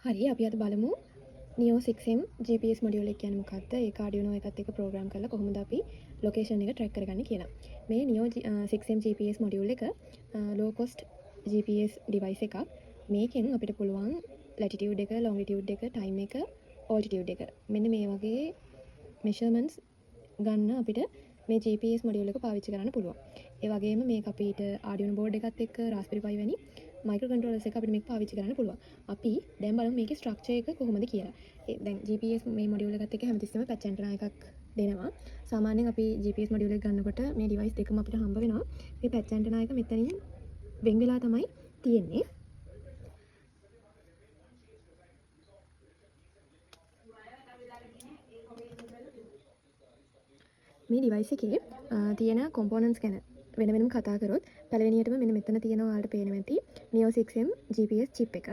හරි අපි අද බලමු Neo 6M GPS මොඩියුල් එක කියන්නේ මොකක්ද? ඒක Arduino එකත් එක්ක ප්‍රෝග්‍රෑම් කරලා කොහොමද අපි ලොකේෂන් එක ට්‍රැක් කරගන්නේ කියලා. මේ Neo 6M GPS මොඩියුල් එක low cost GPS device එකක්. මේකෙන් අපිට පුළුවන් latitude එක, longitude එක, time එක, altitude එක මෙන්න මේ වගේ measurements ගන්න අපිට මේ GPS මොඩියුල් එක පාවිච්චි කරන්න පුළුවන්. ඒ වගේම මේක අපිට Arduino board එකත් එක්ක Raspberry Pi වැනි මයික්‍රෝ කන්ට්‍රෝලර්ස් එක අපිට මේක පාවිච්චි කරන්න පුළුවන්. අපි දැන් බලමු මේකේ ස්ට්‍රක්චර් එක කොහොමද කියලා. දැන් GPS මේ මොඩියුල් එකත් එක්ක හැමතිස්සෙම පැච් ඇන්ටනා එකක් දෙනවා. සාමාන්‍යයෙන් අපි GPS මොඩියුල් එක ගන්නකොට මේ ඩිවයිස් දෙකම අපිට හම්බ වෙනවා. මේ පැච් ඇන්ටනා එක මෙතනින් වෙන් වෙලා තමයි තියෙන්නේ. මේ ඩිවයිස් එකේ තියෙන කොම්පොනන්ට්ස් ගැන වෙන වෙනම කතා කරොත් පළවෙනියටම මෙන්න මෙතන තියෙනවා ඔයාලට පේනවා ඇති Neo 6M GPS chip එක.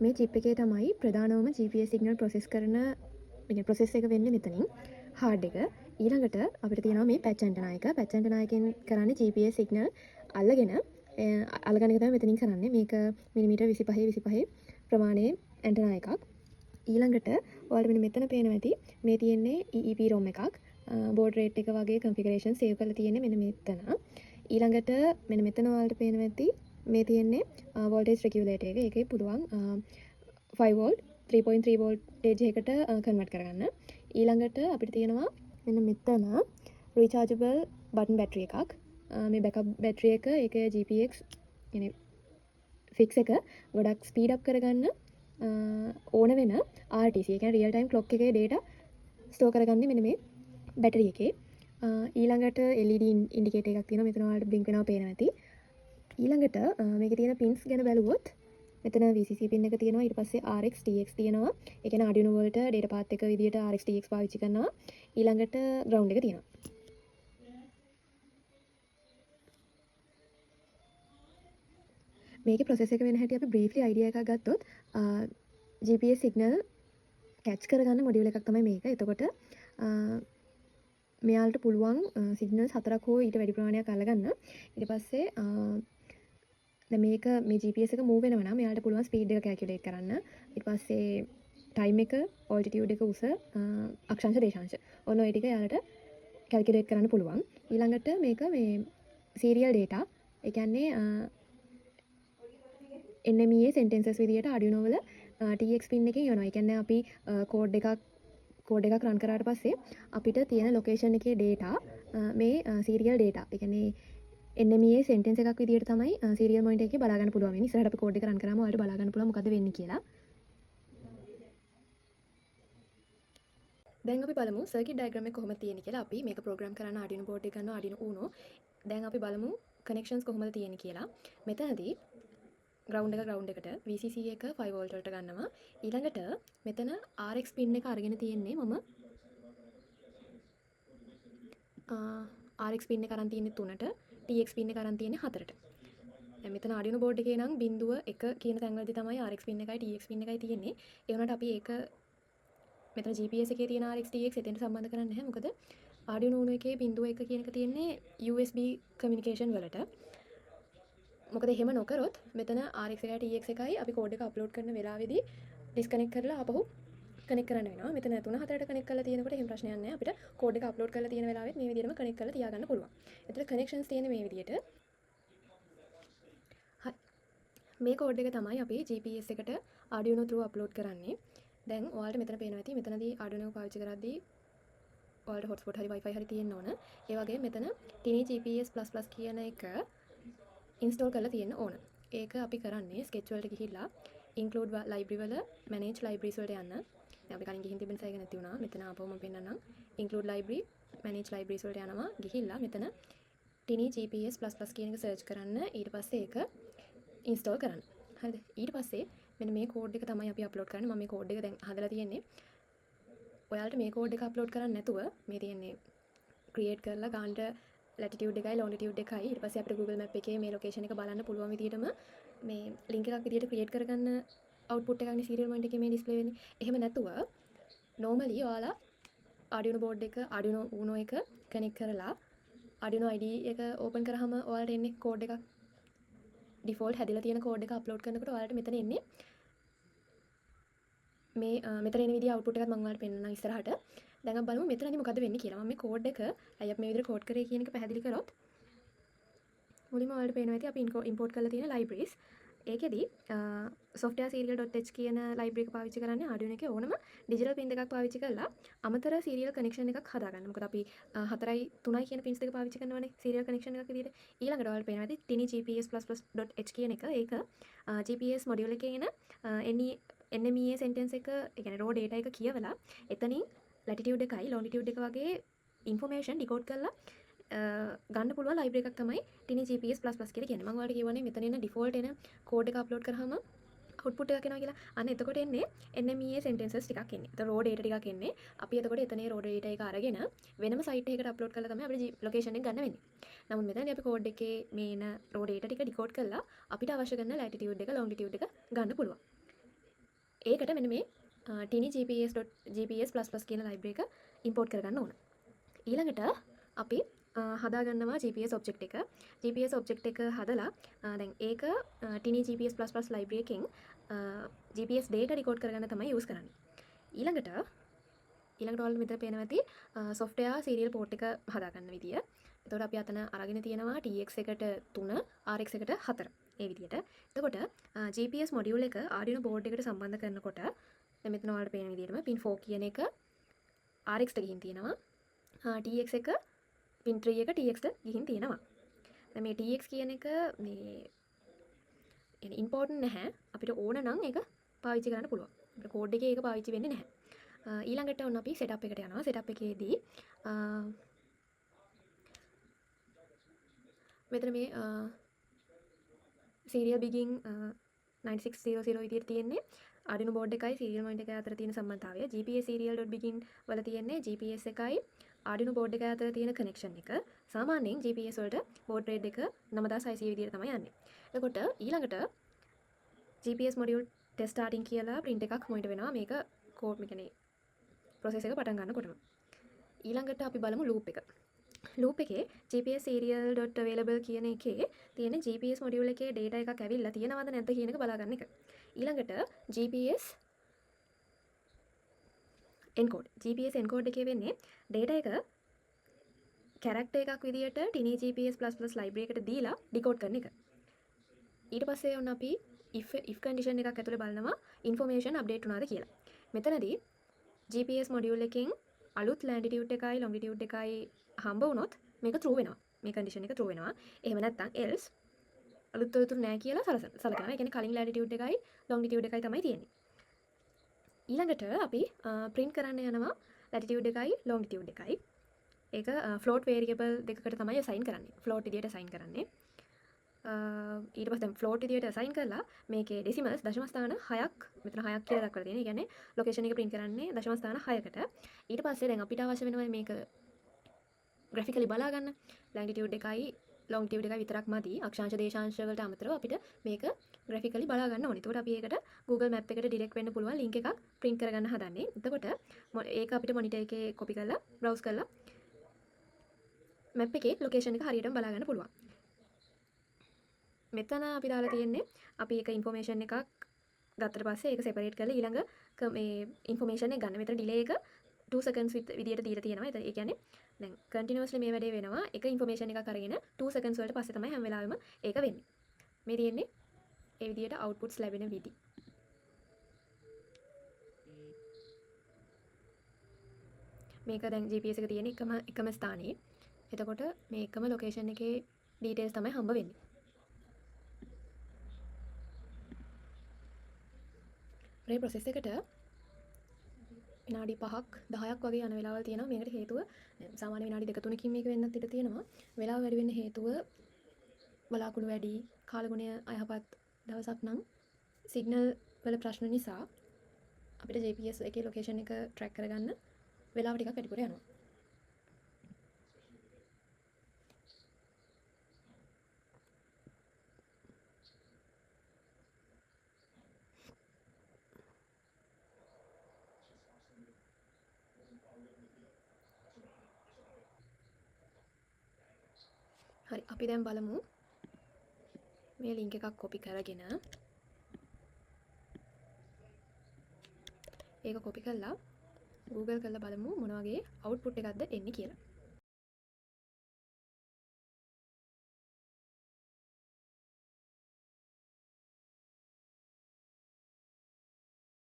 මේ chip එකේ තමයි ප්‍රධානවම GPS signal process කරන process එක වෙන්නේ මෙතනින් hard එක. ඊළඟට අපිට තියෙනවා මේ patch antenna එක. patch antenna එකෙන් කරන්නේ GPS signal අල්ලගෙන අල්ලගන්න එක තමයි මෙතනින් කරන්නේ. මේක මිලිමීටර් 25 ප්‍රමාණයේ antenna එකක්. ඊළඟට ඔයාලට මෙන්න මෙතන පේනවා ඇති මේ තියෙන්නේ EEPROM එකක්. බෝඩ් රේට් එක වගේ කන්ෆිගරේෂන් සේව් කරලා තියෙන්නේ මෙන්න මෙතන. ඊළඟට මෙන්න මෙතන ඔයාලට පේනවා ඇති මේ තියෙන්නේ වෝල්ටේජ් රෙගියුලේටර් එක. ඒකේ පුළුවන් 5 වෝල්ට් 3.3 වෝල්ටේජ් එකකට කන්වර්ට් කරගන්න. ඊළඟට අපිට තියෙනවා මෙන්න මෙතන රීචාර්ජබල් බටන් බැටරි එකක්. මේ බෑකප් බැටරි එක ඒකේ GPX කියන්නේ ෆික්ස් එක ගොඩක් ස්පීඩ් අප් කරගන්න ඕන වෙන RTC ඒ කියන්නේ රියල් ටයිම් ක්ලොක් එකේ data ස්ටෝර් කරගන්නේ මෙන්න මේ බැටරි එකේ. ඊළඟට LED ඉන්ඩිකේටර් එකක් තියෙනවා. මෙතන ඔයාලට බ්ලින්ක් වෙනවා පේනවා ඇති. ඊළඟට මේකේ තියෙන pins ගැන බැලුවොත් මෙතන VCC pin එක තියෙනවා. ඊට පස්සේ RX TX තියෙනවා. ඒ කියන්නේ Arduino වලට data path එක විදියට RX TX පාවිච්චි කරනවා. ඊළඟට ground එක තියෙනවා. මේකේ process එක වෙන හැටි අපි briefly idea එකක් ගත්තොත් GPS signal catch කරගන්න මොඩියුල් එකක් තමයි මේක. එතකොට මෙයාලට පුළුවන් සිග්නල්ස් 4ක් හෝ ඊට වැඩි ප්‍රමාණයක් අල්ලගන්න. ඊට පස්සේ දැන් මේක මේ GPS එක මූව් වෙනවා නම් මෙයාලට පුළුවන් ස්පීඩ් එක කැල්කියුලේට් කරන්න. ඊට පස්සේ ටයිම් එක, altitude එක, උස, අක්ෂාංශ, දේශාංශ. ඔන්න ඔය ටික එයාලට කැල්කියුලේට් කරන්න පුළුවන්. ඊළඟට මේක මේ serial data. ඒ කියන්නේ NMEA sentences විදියට Arduino වල TX pin එකෙන් යනවා. ඒ කියන්නේ අපි කෝඩ් එකක් රන් කරාට පස්සේ අපිට තියෙන ලොකේෂන් එකේ data මේ serial data. ඒ කියන්නේ NMEA sentence එකක් විදියට තමයි serial monitor එකේ බලා ගන්න පුළුවන් වෙන්නේ. ඉස්සරහට අපි කෝඩ් එක රන් කරාම ඔයාලට බලා ගන්න පුළුවන් මොකද වෙන්නේ කියලා. දැන් අපි බලමු circuit diagram එක කොහොමද තියෙන්නේ කියලා. අපි මේක program කරන්න Arduino board එක ගන්නවා Arduino Uno. දැන් අපි බලමු connections කොහොමද තියෙන්නේ කියලා. මෙතනදී ground එකට VCC එක 5 volt වලට ගන්නවා. ඊළඟට මෙතන RX pin එක අරගෙන තියෙන්නේ මම RX pin එක අරන් තියෙන්නේ 3ට, TX pin එක අරන් තියෙන්නේ 4ට. දැන් මෙතන Arduino board එකේ නම් 0.1 කියන තැන්වලදී තමයි RX pin එකයි TX pin එකයි තියෙන්නේ. ඒ වුණාට අපි ඒක මෙතන GPS එකේ තියෙන RX TX එතෙන්ට සම්බන්ධ කරන්නේ නැහැ. මොකද Arduino Uno එකේ 0.1 කියන එක තියෙන්නේ USB communication වලට. මොකද එහෙම නොකරොත් මෙතන RX එකයි TX එකයි අපි කෝඩ් එක අප්ලෝඩ් කරන වෙලාවේදී ඩිස්කනෙක්ට් කරලා ආපහු කනෙක්ට් කරන්න වෙනවා. මෙතන 3-4ට කනෙක්ට් කරලා තියෙනකොට එහෙම ප්‍රශ්නයක් නැහැ. අපිට කෝඩ් එක අප්ලෝඩ් කරලා තියෙන වෙලාවෙත් මේ විදිහටම කනෙක්ට් කරලා තියාගන්න පුළුවන්. එතකොට කනෙක්ෂන්ස් තියෙන්නේ මේ විදිහට. මේ කෝඩ් එක තමයි අපි GPS එකට Arduino through අප්ලෝඩ් කරන්නේ. දැන් ඔයාලට මෙතන පේනවා ඇති මෙතනදී Arduino පාවිච්චි කරද්දී ඔයාලට hotspot හරි wifi හරි තියෙන්න ඕන. ඒ වගේම මෙතන Tiny GPS++ කියන එක ඉන්ස්ටෝල් කරලා තියෙන්න ඕන. ඒක අපි කරන්නේ sketch වලට ගිහිල්ලා include library වල manage libraries වලට යන්න. දැන් අපි කලින් ගිහින් තිබෙන නිසා ඒක නැති වුණා. මෙතන ආපහු මම පෙන්නන්නම්. include library manage libraries වලට යනවා. ගිහිල්ලා මෙතන Tiny GPS++ කියන එක search කරන්න. ඊට පස්සේ ඒක install කරන්න. හරිද? ඊට පස්සේ මෙන්න මේ කෝඩ් එක තමයි අපි අප්ලෝඩ් කරන්නේ. මම මේ කෝඩ් එක දැන් හදලා තියෙන්නේ. ඔයාලට මේ කෝඩ් එක අප්ලෝඩ් කරන්න නැතුව මේ තියෙන්නේ create කරලා ගන්නට latitude එකයි longitude එකයි ඊට පස්සේ අපිට Google Map එකේ මේ location එක බලන්න පුළුවන් විදිහටම මේ link එකක් විදිහට create කරගන්න output එකක් නේ serial monitor එකේ මේ display වෙන්නේ. එහෙම නැතුව normally ඔයාලා Arduino board එක Arduino Uno එක connect කරලා Arduino IDE එක open කරාම ඔයාලට එන්නේ code එකක් default හැදිලා තියෙන code එක upload කරනකොට ඔයාලට මෙතන එන්නේ මේ මෙතන එන විදිහ output එකත් මම ඔයාලට පෙන්නනවා ඉස්සරහට. දැන් අපි බලමු මෙතනදී මොකද වෙන්නේ කියලා. මම මේ කෝඩ් එක අය අපි මේ විදිහට කෝඩ් කරේ කියන එක පැහැදිලි කරොත් මුලින්ම ඔයාලට පේනවා ඇති අපි import කරලා තියෙන libraries. ඒකෙදි software serial.h කියන library එක පාවිච්චි කරන්නේ Arduino එකේ ඕනම digital pin දෙකක් පාවිච්චි කරලා අමතර serial connection එකක් හදාගන්න. මොකද අපි 4යි 3යි කියන pins දෙක පාවිච්චි කරනවානේ serial connection එකක් විදිහට. ඊළඟට ඔයාලට පේනවා ඇති tiny gps++.h කියන එක ඒක GPS module එකේ එන NMEA sentence එක ඒ කියන්නේ raw data එක කියවලා එතනින් latitude එකයි longitude එක වගේ information decode කරලා ගන්න පුළුවන් library එකක් තමයි tiny gps++ කියලා කියන්නේ. මම ඔයාලට කියවනේ මෙතන එන default එන code එක upload කරාම output එකක් එනවා කියලා. අන්න එතකොට එන්නේ NMEA sentences ටිකක් එන්නේ. ඒතර raw data ටිකක් එන්නේ. අපි එතකොට එතනේ raw data එක අරගෙන වෙනම site එකකට upload කරලා තමයි අපිට location එක ගන්න වෙන්නේ. නමුත් මෙතනදී අපි code එකේ මේ එන raw data ටික decode කරලා අපිට අවශ්‍ය කරන latitude එක longitude එක ගන්න පුළුවන්. ඒකට මෙන්න මේ tiny gps.gps++ කියන library එක import කරගන්න ඕන. ඊළඟට අපි හදාගන්නවා GPS object එක. GPS object එක හදලා දැන් ඒක tiny gps++ library එකෙන් GPS data record කරගන්න තමයි use කරන්නේ. ඊළඟට ඔයාලට මෙතන පේනවා ඇති software serial port එක හදාගන්න විදිය. එතකොට අපි අතන අරගෙන තියෙනවා TX එකට 3 RX එකට 4 ඒ විදියට. එතකොට GPS module එක Arduino board එකට සම්බන්ධ කරනකොට දැන් මෙතන ඔයාලට පේන විදියටම pin 4 කියන එක RX ට ගිහින් තියෙනවා. TX එක pin 3 එක TX ට ගිහින් තියෙනවා. දැන් මේ TX කියන එක මේ important නැහැ. අපිට ඕන නම් ඒක පාවිච්චි කරන්න පුළුවන්. අපේ කෝඩ් එකේ ඒක පාවිච්චි වෙන්නේ නැහැ. ඊළඟට ඔන්න අපි setup එකට යනවා. setup එකේදී මෙතන මේ serial begin 9600 විදියට තියෙන්නේ Arduino board එකයි serial monitor එකයි අතර තියෙන සම්බන්ධතාවය. GPS serial.begin වල තියෙන්නේ GPS එකයි Arduino board එක අතර තියෙන connection එක. සාමාන්‍යයෙන් GPS වලට baud rate එක 9600 විදියට තමයි යන්නේ. එතකොට ඊළඟට GPS module test starting කියලා print එකක් monitor වෙනවා. මේක code මේ කියන්නේ process එක පටන් ගන්නකොටම. ඊළඟට අපි බලමු loop එක. loop එකේ GPS serial.available කියන එකේ තියෙන GPS module එකේ data එකක් ඇවිල්ලා තියෙනවද නැද්ද කියන එක බලා ගන්න එක. ඊළඟට GPS encode එකේ වෙන්නේ data එක character එකක් විදියට tiny gps++ library එකට දීලා decode කරන එක. ඊට පස්සේ ඔන්න අපි if condition එකක් ඇතුලේ බලනවා information update වුණාද කියලා. මෙතනදී GPS module එකෙන් අලුත් latitude එකයි longitude එකයි හම්බ වුණොත් මේක true වෙනවා. මේ condition එක true වෙනවා. එහෙම නැත්නම් else අලුත් තොරතුරු නැහැ කියලා සලකනවා. ඒ කියන්නේ කලින් latitude එකයි longitude එකයි තමයි තියෙන්නේ. ඊළඟට අපි print කරන්න යනවා latitude එකයි longitude එකයි. ඒක float variable දෙකකට තමයි assign කරන්නේ. float විදියට assign කරන්නේ. ඊට පස්සේ දැන් float විදියට assign කරලා මේකේ decimals දශම ස්ථාන 6ක් මෙතන 6ක් කියලා දක්වලා තියෙනවා. ඒ කියන්නේ location එක print කරන්නේ දශම ස්ථාන 6කට. ඊට පස්සේ දැන් අපිට අවශ්‍ය වෙනවා මේක graphically බලා ගන්න. latitude එකයි longitude එකයි විතරක් මදි. අක්ෂාංශ දේශාංශ වලට අමතරව අපිට මේක graphically බලා ගන්න ඕනේ. එතකොට අපි ඒකට Google Map එකට direct වෙන්න පුළුවන් link එකක් print කරගන්න හදන්නේ. එතකොට ඒක අපිට monitor එකේ copy කරලා browse කරලා map එකේ location එක හරියටම බලා ගන්න පුළුවන්. මෙතන අපි දාලා තියෙන්නේ අපි එක information එකක් ගත්තට පස්සේ ඒක separate කරලා ඊළඟ මේ information එක ගන්න. මෙතන delay එක 2 seconds විදියට දීලා තියෙනවා. ඒ කියන්නේ දැන් continuously මේ වැඩේ වෙනවා. එක information එකක් අරගෙන 2 seconds වලට පස්සේ තමයි හැම වෙලාවෙම ඒක වෙන්නේ. මේ තියෙන්නේ ඒ විදියට outputs ලැබෙන විදි. මේක දැන් GPS එක තියෙන එකම ස්ථානයේ. එතකොට මේ එකම location එකේ details තමයි හම්බ වෙන්නේ. මේ process එකට විනාඩි 5ක් 10ක් වගේ යන වෙලාවල් තියෙනවා. මේකට හේතුව සාමාන්‍ය විනාඩි 2-3කින් මේක වෙන්නත් ඉඩ තියෙනවා. වෙලාව වැඩි වෙන්න හේතුව බලාකුළු වැඩි, කාලගුණය අයහපත් දවසක් නම් සිග්නල් වල ප්‍රශ්න නිසා අපිට GPS එකේ location එක track කරගන්න වෙලාව ටිකක් වැඩිපුර යනවා. හරි අපි දැන් බලමු මේ link එකක් copy කරගෙන ඒක කොපි කරලා Google කරලා බලමු මොන වගේ අවුට්පුට් එකක්ද එන්නේ කියලා.